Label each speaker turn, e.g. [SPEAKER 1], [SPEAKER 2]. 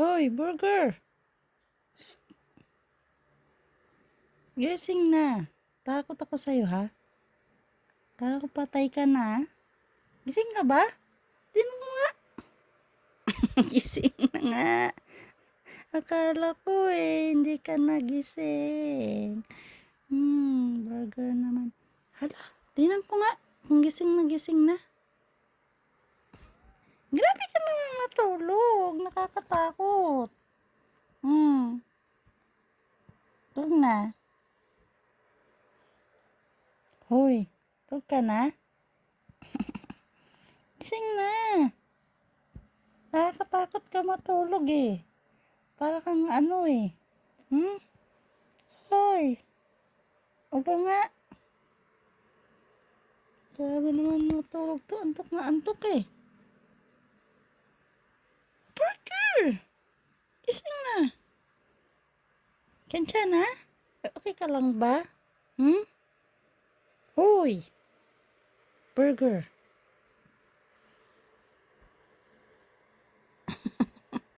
[SPEAKER 1] Hoy, burger! Shh! Gising na. Takot ako sa'yo, ha? Kala ko patay ka na. Gising ka ba? Tinan mo nga. Gising na nga. Akala ko hindi ka nagising. Burger naman. Hala, tinan ko nga kung gising na. Grabe ka naman matulog. Nakakatakot. Tulog na. Hoy, tulog ka na? Gising na. Nakakatakot ka matulog Para kang Hoy, upo nga. Grabe naman matulog to. Antok na antok Burger! Gising na. Kensya na? Okay ka lang ba? Hoy, burger.